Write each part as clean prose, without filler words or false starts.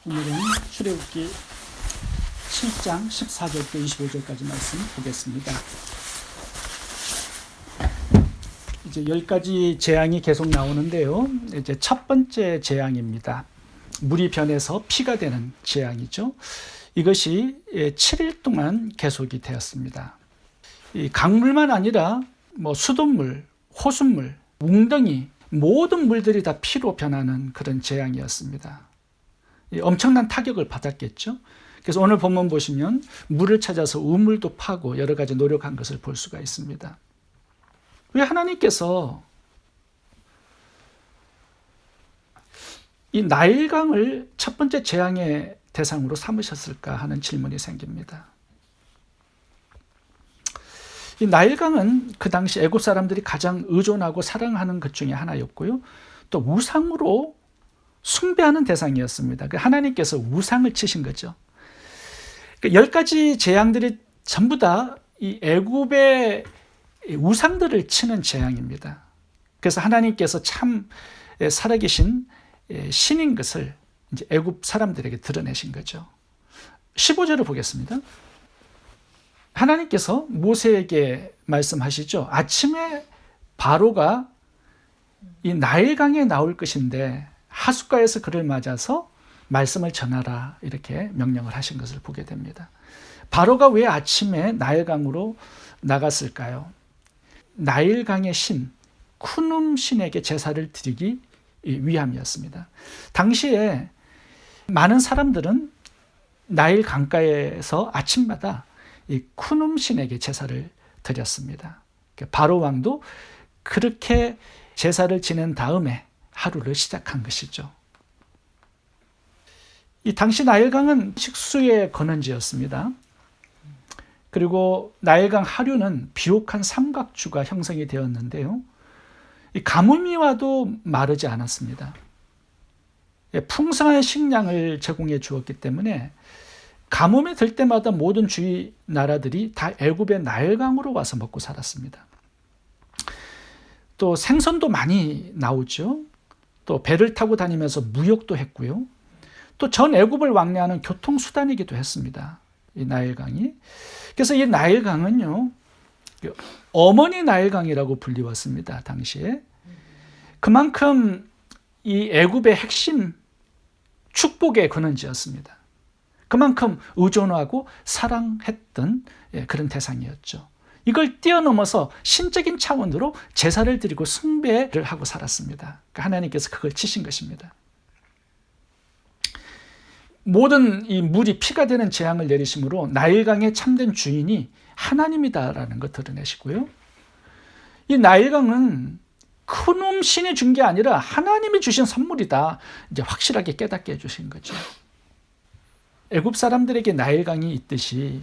오늘은 출애굽기 7장 14절부터 25절까지 말씀 보겠습니다. 이제 10가지 재앙이 계속 나오는데요. 이제 첫 번째 재앙입니다. 물이 변해서 피가 되는 재앙이죠. 이것이 7일 동안 계속이 되었습니다. 이 강물만 아니라 수돗물, 호숫물, 웅덩이 모든 물들이 다 피로 변하는 그런 재앙이었습니다. 엄청난 타격을 받았겠죠. 그래서 오늘 본문 보시면 물을 찾아서 우물도 파고 여러 가지 노력한 것을 볼 수가 있습니다. 왜 하나님께서 이 나일강을 첫 번째 재앙의 대상으로 삼으셨을까 하는 질문이 생깁니다. 이 나일강은 그 당시 애굽 사람들이 가장 의존하고 사랑하는 것 중에 하나였고요. 또 우상으로 숭배하는 대상이었습니다. 하나님께서 우상을 치신 거죠. 10가지 재앙들이 전부 다 이 애굽의 우상들을 치는 재앙입니다. 그래서 하나님께서 참 살아계신 신인 것을 이제 애굽 사람들에게 드러내신 거죠. 15절을 보겠습니다. 하나님께서 모세에게 말씀하시죠. 아침에 바로가 이 나일강에 나올 것인데 하숫가에서 그를 맞아서 말씀을 전하라 이렇게 명령을 하신 것을 보게 됩니다. 바로가 왜 아침에 나일강으로 나갔을까요? 나일강의 신 쿠눔 신에게 제사를 드리기 위함이었습니다. 당시에 많은 사람들은 나일 강가에서 아침마다 이 쿠눔 신에게 제사를 드렸습니다. 바로 왕도 그렇게 제사를 지낸 다음에 하루를 시작한 것이죠. 이 당시 나일강은 식수의 근원지였습니다. 그리고 나일강 하류는 비옥한 삼각주가 형성이 되었는데요. 이 가뭄이 와도 마르지 않았습니다. 풍성한 식량을 제공해 주었기 때문에 가뭄이 들 때마다 모든 주위 나라들이 다 애굽의 나일강으로 와서 먹고 살았습니다. 또 생선도 많이 나오죠. 또 배를 타고 다니면서 무역도 했고요. 또 전 애굽을 왕래하는 교통수단이기도 했습니다. 이 나일강이. 그래서 이 나일강은요, 어머니 나일강이라고 불리웠습니다. 당시에. 그만큼 이 애굽의 핵심 축복의 근원지였습니다. 그만큼 의존하고 사랑했던 그런 대상이었죠. 이걸 뛰어넘어서 신적인 차원으로 제사를 드리고 숭배를 하고 살았습니다. 하나님께서 그걸 치신 것입니다. 모든 이 물이 피가 되는 재앙을 내리심으로 나일강의 참된 주인이 하나님이다라는 것 드러내시고요. 이 나일강은 큰 신이 준 게 아니라 하나님이 주신 선물이다. 이제 확실하게 깨닫게 해주신 거죠. 애굽 사람들에게 나일강이 있듯이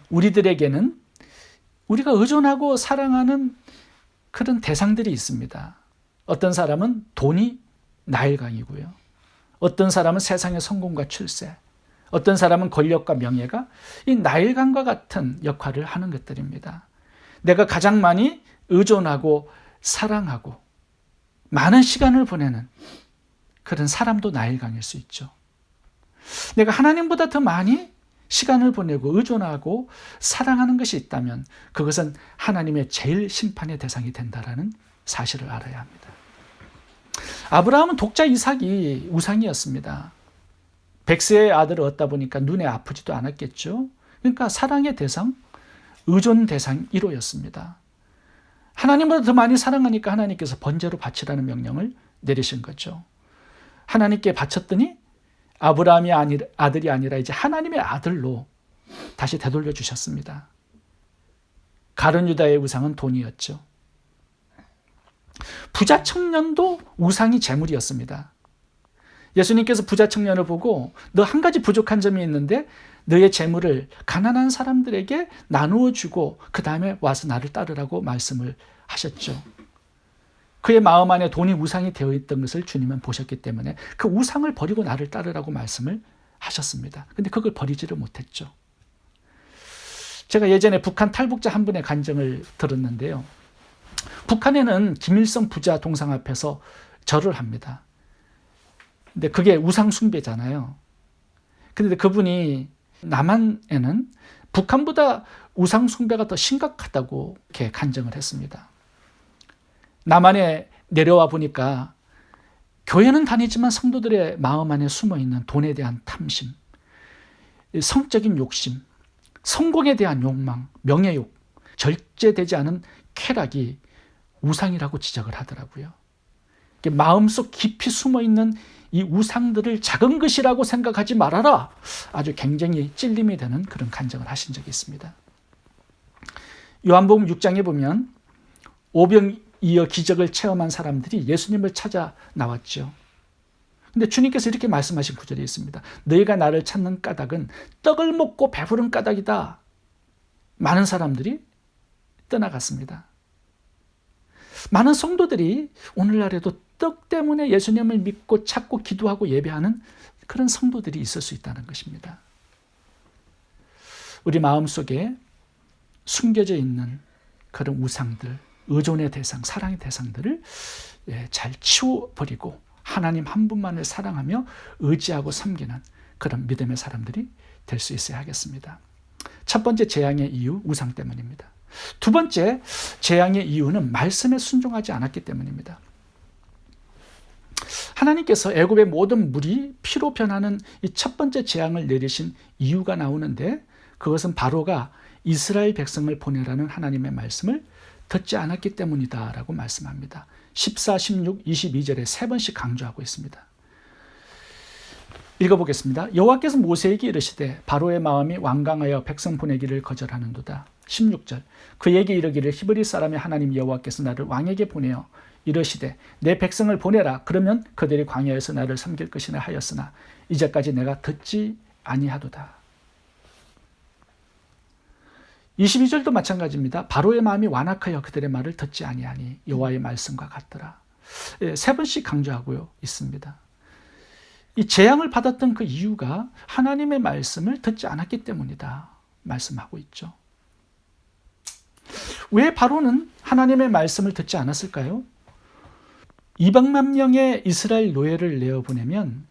우리들에게는 우리가 의존하고 사랑하는 그런 대상들이 있습니다. 어떤 사람은 돈이 나일강이고요. 어떤 사람은 세상의 성공과 출세, 어떤 사람은 권력과 명예가 이 나일강과 같은 역할을 하는 것들입니다. 내가 가장 많이 의존하고 사랑하고 많은 시간을 보내는 그런 사람도 나일강일 수 있죠. 내가 하나님보다 더 많이 시간을 보내고 의존하고 사랑하는 것이 있다면 그것은 하나님의 제일 심판의 대상이 된다라는 사실을 알아야 합니다. 아브라함은 독자 이삭이 우상이었습니다. 백세의 아들을 얻다 보니까 눈에 아프지도 않았겠죠. 그러니까 사랑의 대상, 의존 대상 1호였습니다. 하나님보다 더 많이 사랑하니까 하나님께서 번제로 바치라는 명령을 내리신 거죠. 하나님께 바쳤더니 아브라함이 아들이 아니라 이제 하나님의 아들로 다시 되돌려 주셨습니다. 가룟 유다의 우상은 돈이었죠. 부자 청년도 우상이 재물이었습니다. 예수님께서 부자 청년을 보고 너 한 가지 부족한 점이 있는데 너의 재물을 가난한 사람들에게 나누어 주고 그 다음에 와서 나를 따르라고 말씀을 하셨죠. 그의 마음 안에 돈이 우상이 되어 있던 것을 주님은 보셨기 때문에 그 우상을 버리고 나를 따르라고 말씀을 하셨습니다. 근데 그걸 버리지를 못했죠. 제가 예전에 북한 탈북자 한 분의 간증을 들었는데요. 북한에는 김일성 부자 동상 앞에서 절을 합니다. 근데 그게 우상 숭배잖아요. 그런데 그분이 남한에는 북한보다 우상 숭배가 더 심각하다고 이렇게 간증을 했습니다. 남한에 내려와 보니까 교회는 다니지만 성도들의 마음 안에 숨어있는 돈에 대한 탐심, 성적인 욕심, 성공에 대한 욕망, 명예욕, 절제되지 않은 쾌락이 우상이라고 지적을 하더라고요. 마음속 깊이 숨어있는 이 우상들을 작은 것이라고 생각하지 말아라. 아주 굉장히 찔림이 되는 그런 간증을 하신 적이 있습니다. 요한복음 6장에 보면 오병이어 기적을 체험한 사람들이 예수님을 찾아 나왔죠. 근데 주님께서 이렇게 말씀하신 구절이 있습니다. 너희가 나를 찾는 까닭은 떡을 먹고 배부른 까닭이다. 많은 사람들이 떠나갔습니다. 많은 성도들이 오늘날에도 떡 때문에 예수님을 믿고 찾고 기도하고 예배하는 그런 성도들이 있을 수 있다는 것입니다. 우리 마음속에 숨겨져 있는 그런 우상들, 의존의 대상, 사랑의 대상들을 잘 치워버리고 하나님 한 분만을 사랑하며 의지하고 섬기는 그런 믿음의 사람들이 될 수 있어야 하겠습니다. 첫 번째 재앙의 이유, 우상 때문입니다. 두 번째 재앙의 이유는 말씀에 순종하지 않았기 때문입니다. 하나님께서 애굽의 모든 물이 피로 변하는 이 첫 번째 재앙을 내리신 이유가 나오는데 그것은 바로가 이스라엘 백성을 보내라는 하나님의 말씀을 듣지 않았기 때문이다라고 말씀합니다. 14, 16, 22절에 세 번씩 강조하고 있습니다. 읽어보겠습니다. 여호와께서 모세에게 이르시되 바로의 마음이 완강하여 백성 보내기를 거절하는도다. 16절 그에게 이르기를 히브리 사람의 하나님 여호와께서 나를 왕에게 보내어 이르시되 내 백성을 보내라. 그러면 그들이 광야에서 나를 섬길 것이나 하였으나 이제까지 내가 듣지 아니하도다. 22절도 마찬가지입니다. 바로의 마음이 완악하여 그들의 말을 듣지 아니하니 여호와의 말씀과 같더라. 세 번씩 강조하고 있습니다. 이 재앙을 받았던 그 이유가 하나님의 말씀을 듣지 않았기 때문이다 말씀하고 있죠. 왜 바로는 하나님의 말씀을 듣지 않았을까요? 200만 명의 이스라엘 노예를 내어보내면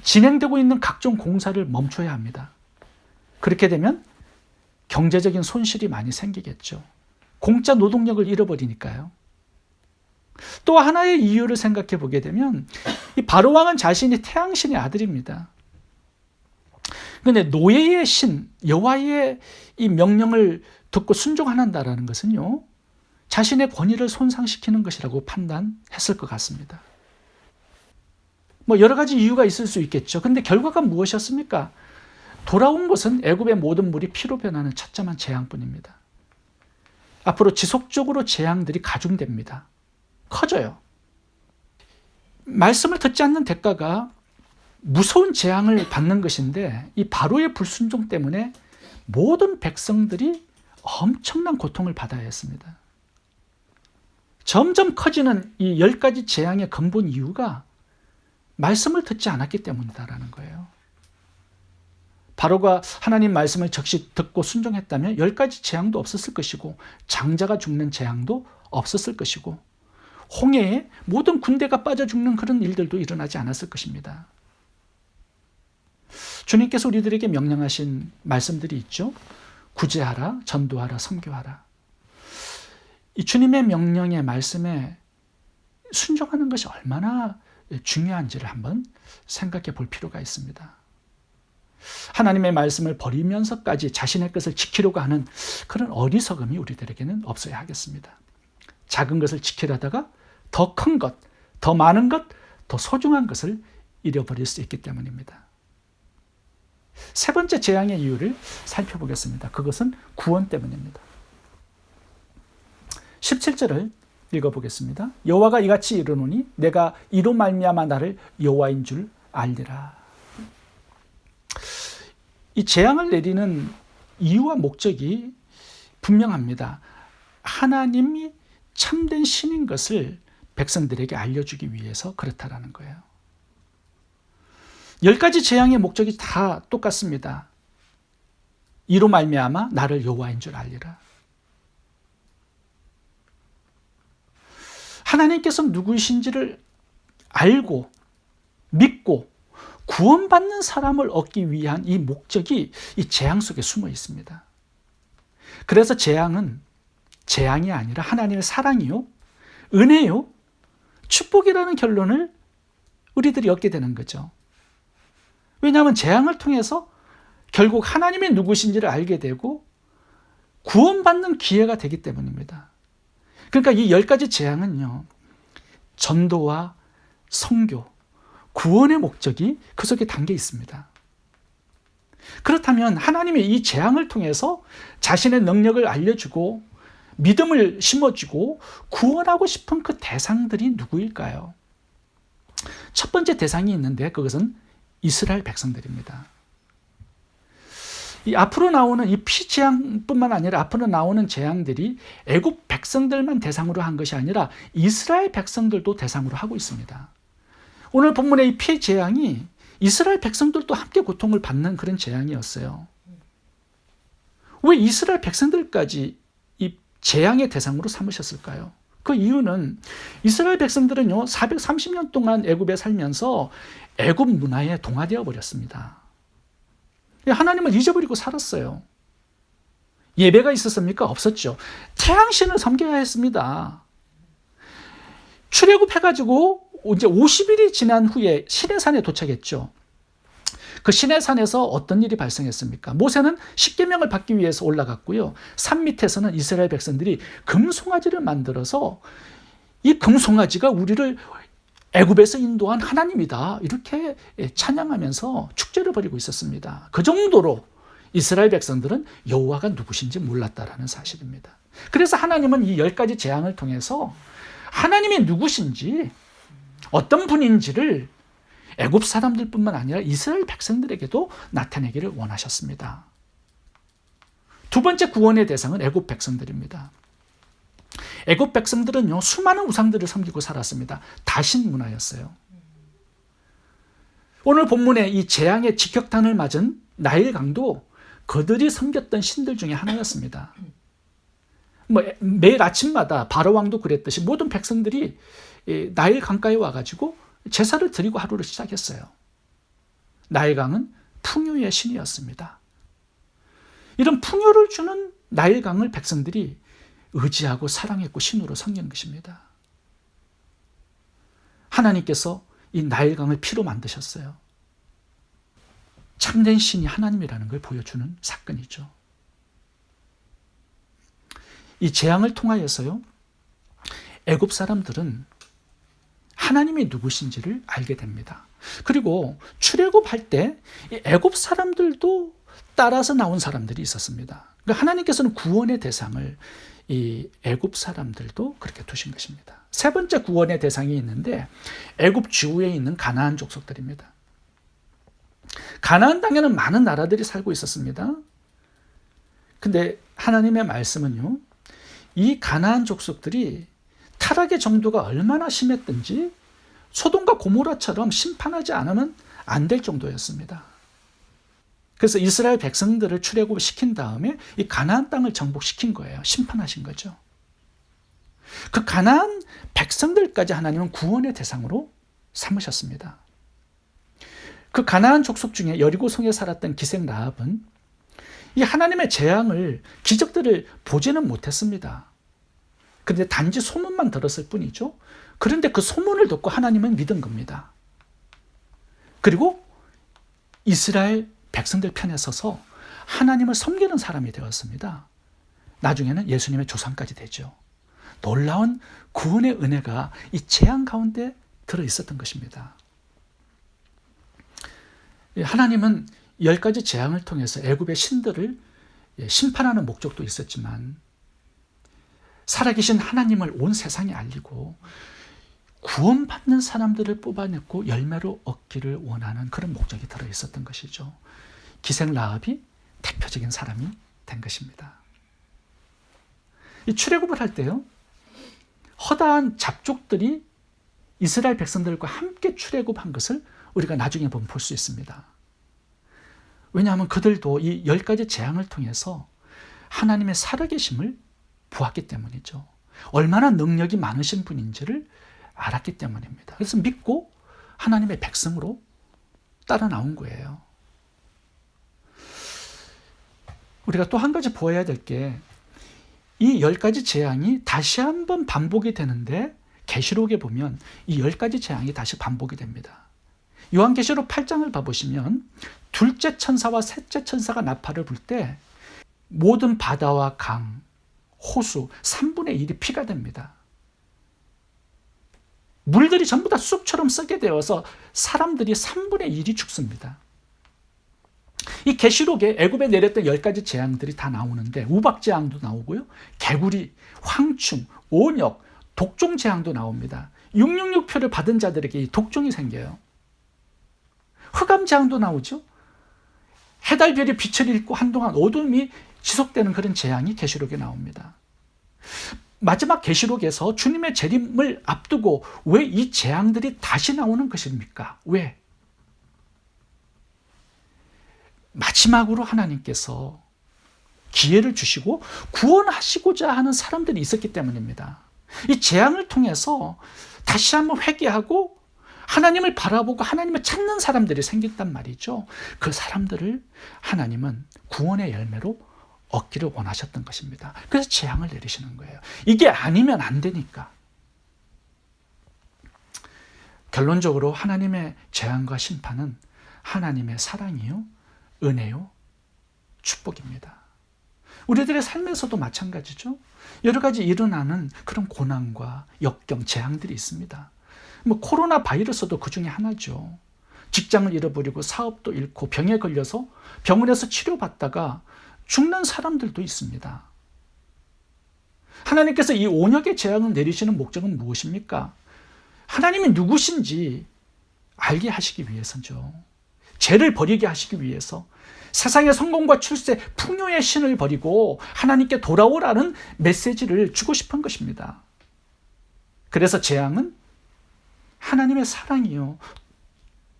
진행되고 있는 각종 공사를 멈춰야 합니다. 그렇게 되면 경제적인 손실이 많이 생기겠죠. 공짜 노동력을 잃어버리니까요. 또 하나의 이유를 생각해 보게 되면 이 바로 왕은 자신이 태양신의 아들입니다. 그런데 노예의 신 여호와의 이 명령을 듣고 순종한다라는 것은요, 자신의 권위를 손상시키는 것이라고 판단했을 것 같습니다. 여러 가지 이유가 있을 수 있겠죠. 그런데 결과가 무엇이었습니까? 돌아온 것은 애굽의 모든 물이 피로 변하는 처참한 재앙뿐입니다. 앞으로 지속적으로 재앙들이 가중됩니다. 커져요. 말씀을 듣지 않는 대가가 무서운 재앙을 받는 것인데 이 바로의 불순종 때문에 모든 백성들이 엄청난 고통을 받아야 했습니다. 점점 커지는 이 10가지 재앙의 근본 이유가 말씀을 듣지 않았기 때문이다라는 거예요. 바로가 하나님 말씀을 적시 듣고 순종했다면 10가지 재앙도 없었을 것이고 장자가 죽는 재앙도 없었을 것이고 홍해에 모든 군대가 빠져 죽는 그런 일들도 일어나지 않았을 것입니다. 주님께서 우리들에게 명령하신 말씀들이 있죠. 구제하라, 전도하라, 선교하라. 이 주님의 명령의 말씀에 순종하는 것이 얼마나 중요한지를 한번 생각해 볼 필요가 있습니다. 하나님의 말씀을 버리면서까지 자신의 것을 지키려고 하는 그런 어리석음이 우리들에게는 없어야 하겠습니다. 작은 것을 지키려다가 더 큰 것, 더 많은 것, 더 소중한 것을 잃어버릴 수 있기 때문입니다. 세 번째 재앙의 이유를 살펴보겠습니다. 그것은 구원 때문입니다. 17절을 읽어보겠습니다. 여호와가 이같이 이르노니 내가 이로 말미암아 나를 여호와인 줄 알리라. 이 재앙을 내리는 이유와 목적이 분명합니다. 하나님이 참된 신인 것을 백성들에게 알려주기 위해서 그렇다라는 거예요. 10가지 재앙의 목적이 다 똑같습니다. 이로 말미암아 나를 여호와인 줄 알리라. 하나님께서 누구이신지를 알고 믿고 구원받는 사람을 얻기 위한 이 목적이 이 재앙 속에 숨어 있습니다. 그래서 재앙은 재앙이 아니라 하나님의 사랑이요, 은혜요, 축복이라는 결론을 우리들이 얻게 되는 거죠. 왜냐하면 재앙을 통해서 결국 하나님이 누구신지를 알게 되고 구원받는 기회가 되기 때문입니다. 그러니까 이 10가지 재앙은요, 전도와 선교, 구원의 목적이 그 속에 담겨 있습니다. 그렇다면 하나님이 이 재앙을 통해서 자신의 능력을 알려주고 믿음을 심어주고 구원하고 싶은 그 대상들이 누구일까요? 첫 번째 대상이 있는데 그것은 이스라엘 백성들입니다. 이 앞으로 나오는 이 피재앙뿐만 아니라 앞으로 나오는 재앙들이 애굽 백성들만 대상으로 한 것이 아니라 이스라엘 백성들도 대상으로 하고 있습니다. 오늘 본문의 이 피재앙이 이스라엘 백성들도 함께 고통을 받는 그런 재앙이었어요. 왜 이스라엘 백성들까지 이 재앙의 대상으로 삼으셨을까요? 그 이유는 이스라엘 백성들은요, 430년 동안 애굽에 살면서 애굽 문화에 동화되어 버렸습니다. 하나님을 잊어버리고 살았어요. 예배가 있었습니까? 없었죠. 태양신을 섬겨야 했습니다. 출애굽해가지고 이제 50일이 지난 후에 시내산에 도착했죠. 그 시내산에서 어떤 일이 발생했습니까? 모세는 십계명을 받기 위해서 올라갔고요. 산 밑에서는 이스라엘 백성들이 금송아지를 만들어서 이 금송아지가 우리를 애굽에서 인도한 하나님이다, 이렇게 찬양하면서 축제를 벌이고 있었습니다. 그 정도로 이스라엘 백성들은 여호와가 누구신지 몰랐다라는 사실입니다. 그래서 하나님은 이 10가지 재앙을 통해서 하나님이 누구신지, 어떤 분인지를 애굽 사람들뿐만 아니라 이스라엘 백성들에게도 나타내기를 원하셨습니다. 두 번째 구원의 대상은 애굽 백성들입니다. 애굽 백성들은요, 수많은 우상들을 섬기고 살았습니다. 다신 문화였어요. 오늘 본문에 이 재앙의 직격탄을 맞은 나일강도 그들이 섬겼던 신들 중에 하나였습니다. 매일 아침마다 바로왕도 그랬듯이 모든 백성들이 나일강가에 와가지고 제사를 드리고 하루를 시작했어요. 나일강은 풍요의 신이었습니다. 이런 풍요를 주는 나일강을 백성들이 의지하고 사랑했고 신으로 섬기는 것입니다. 하나님께서 이 나일강을 피로 만드셨어요. 참된 신이 하나님이라는 걸 보여주는 사건이죠. 이 재앙을 통하여서요, 애굽 사람들은 하나님이 누구신지를 알게 됩니다. 그리고 출애굽할 때 애굽 사람들도 따라서 나온 사람들이 있었습니다. 그러니까 하나님께서는 구원의 대상을 이 애굽 사람들도 그렇게 두신 것입니다. 세 번째 구원의 대상이 있는데 애굽 주위에 있는 가나안 족속들입니다. 가나안 땅에는 많은 나라들이 살고 있었습니다. 근데 하나님의 말씀은요, 이 가나안 족속들이 타락의 정도가 얼마나 심했든지 소돔과 고모라처럼 심판하지 않으면 안 될 정도였습니다. 그래서 이스라엘 백성들을 출애굽을 시킨 다음에 이 가나안 땅을 정복시킨 거예요. 심판하신 거죠. 그 가나안 백성들까지 하나님은 구원의 대상으로 삼으셨습니다. 그 가나안 족속 중에 여리고성에 살았던 기생 라합은 이 하나님의 재앙을, 기적들을 보지는 못했습니다. 그런데 단지 소문만 들었을 뿐이죠. 그런데 그 소문을 듣고 하나님은 믿은 겁니다. 그리고 이스라엘 백성들 편에 서서 하나님을 섬기는 사람이 되었습니다. 나중에는 예수님의 조상까지 되죠. 놀라운 구원의 은혜가 이 재앙 가운데 들어있었던 것입니다. 하나님은 10가지 재앙을 통해서 애굽의 신들을 심판하는 목적도 있었지만 살아계신 하나님을 온 세상에 알리고 구원받는 사람들을 뽑아냈고 열매로 얻기를 원하는 그런 목적이 들어있었던 것이죠. 기생 라합이 대표적인 사람이 된 것입니다. 이 출애굽을 할 때요, 허다한 잡족들이 이스라엘 백성들과 함께 출애굽한 것을 우리가 나중에 보면 볼 수 있습니다. 왜냐하면 그들도 이 10가지 재앙을 통해서 하나님의 살아계심을 보았기 때문이죠. 얼마나 능력이 많으신 분인지를 알았기 때문입니다. 그래서 믿고 하나님의 백성으로 따라 나온 거예요. 우리가 또 한 가지 보아야 될 게, 이 10가지 재앙이 다시 한번 반복이 되는데 계시록에 보면 이 10가지 재앙이 다시 반복이 됩니다. 요한계시록 8장을 봐보시면 둘째 천사와 셋째 천사가 나팔을 불 때 모든 바다와 강, 호수 3분의 1이 피가 됩니다. 물들이 전부 다 쑥처럼 썩게 되어서 사람들이 3분의 1이 죽습니다. 이 계시록에 애굽에 내렸던 10가지 재앙들이 다 나오는데 우박재앙도 나오고요, 개구리, 황충, 온역, 독종 재앙도 나옵니다. 666표를 받은 자들에게 이 독종이 생겨요. 흑암 재앙도 나오죠. 해달별이 빛을 잃고 한동안 어둠이 지속되는 그런 재앙이 계시록에 나옵니다. 마지막 계시록에서 주님의 재림을 앞두고 왜 이 재앙들이 다시 나오는 것입니까? 왜? 마지막으로 하나님께서 기회를 주시고 구원하시고자 하는 사람들이 있었기 때문입니다. 이 재앙을 통해서 다시 한번 회개하고 하나님을 바라보고 하나님을 찾는 사람들이 생겼단 말이죠. 그 사람들을 하나님은 구원의 열매로 얻기를 원하셨던 것입니다. 그래서 재앙을 내리시는 거예요. 이게 아니면 안 되니까. 결론적으로 하나님의 재앙과 심판은 하나님의 사랑이요, 은혜요, 축복입니다. 우리들의 삶에서도 마찬가지죠. 여러 가지 일어나는 그런 고난과 역경, 재앙들이 있습니다. 코로나 바이러스도 그 중에 하나죠. 직장을 잃어버리고 사업도 잃고 병에 걸려서 병원에서 치료받다가 죽는 사람들도 있습니다. 하나님께서 이 온역의 재앙을 내리시는 목적은 무엇입니까? 하나님이 누구신지 알게 하시기 위해서죠. 죄를 버리게 하시기 위해서, 세상의 성공과 출세, 풍요의 신을 버리고 하나님께 돌아오라는 메시지를 주고 싶은 것입니다. 그래서 재앙은 하나님의 사랑이요,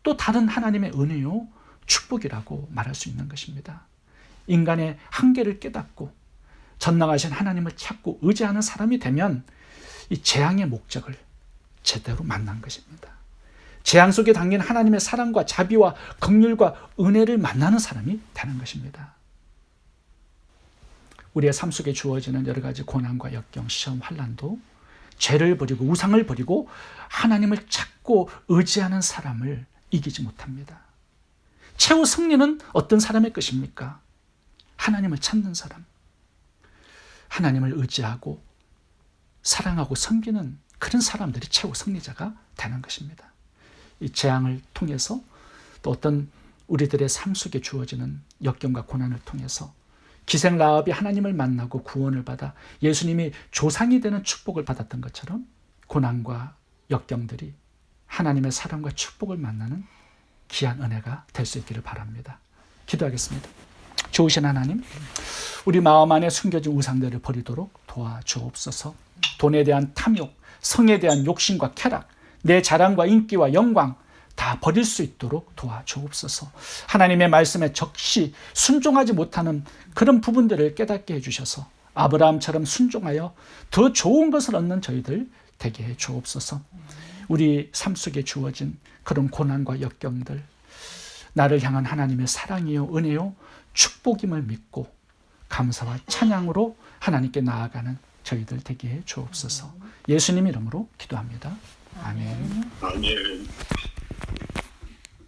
또 다른 하나님의 은혜요, 축복이라고 말할 수 있는 것입니다. 인간의 한계를 깨닫고 전능하신 하나님을 찾고 의지하는 사람이 되면 이 재앙의 목적을 제대로 만난 것입니다. 재앙 속에 담긴 하나님의 사랑과 자비와 긍휼과 은혜를 만나는 사람이 되는 것입니다. 우리의 삶 속에 주어지는 여러 가지 고난과 역경, 시험, 환난도 죄를 버리고 우상을 버리고 하나님을 찾고 의지하는 사람을 이기지 못합니다. 최후 승리는 어떤 사람의 것입니까? 하나님을 찾는 사람, 하나님을 의지하고 사랑하고 섬기는 그런 사람들이 최후 승리자가 되는 것입니다. 이 재앙을 통해서, 또 어떤 우리들의 삶 속에 주어지는 역경과 고난을 통해서 기생 라합이 하나님을 만나고 구원을 받아 예수님이 조상이 되는 축복을 받았던 것처럼 고난과 역경들이 하나님의 사랑과 축복을 만나는 귀한 은혜가 될 수 있기를 바랍니다. 기도하겠습니다. 좋으신 하나님, 우리 마음 안에 숨겨진 우상들을 버리도록 도와주옵소서. 돈에 대한 탐욕, 성에 대한 욕심과 쾌락, 내 자랑과 인기와 영광 다 버릴 수 있도록 도와주옵소서. 하나님의 말씀에 적시 순종하지 못하는 그런 부분들을 깨닫게 해주셔서 아브라함처럼 순종하여 더 좋은 것을 얻는 저희들 되게 해 주옵소서. 우리 삶 속에 주어진 그런 고난과 역경들, 나를 향한 하나님의 사랑이요, 은혜요, 축복임을 믿고 감사와 찬양으로 하나님께 나아가는 저희들 되게 해 주옵소서. 예수님 이름으로 기도합니다. 아멘. 아멘.